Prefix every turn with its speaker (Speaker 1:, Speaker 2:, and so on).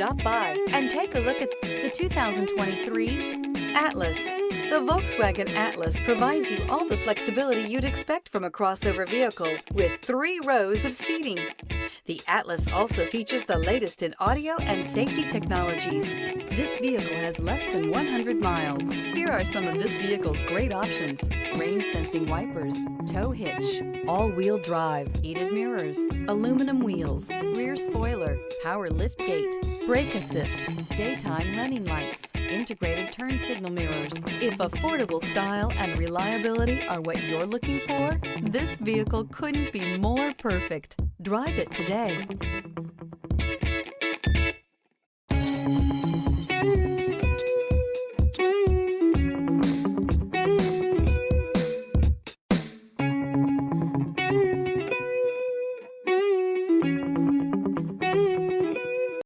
Speaker 1: Stop by and take a look at the 2023 Atlas. The Volkswagen Atlas provides you all the flexibility you'd expect from a crossover vehicle with 3 rows of seating. The Atlas also features the latest in audio and safety technologies. This vehicle has less than 100 miles. Here are some of this vehicle's great options: rain-sensing wipers, tow hitch, all-wheel drive, heated mirrors, aluminum wheels, rear spoiler, power liftgate, brake assist, daytime running lights, integrated turn signal mirrors. If affordable style and reliability are what you're looking for, this vehicle couldn't be more perfect. Drive it today.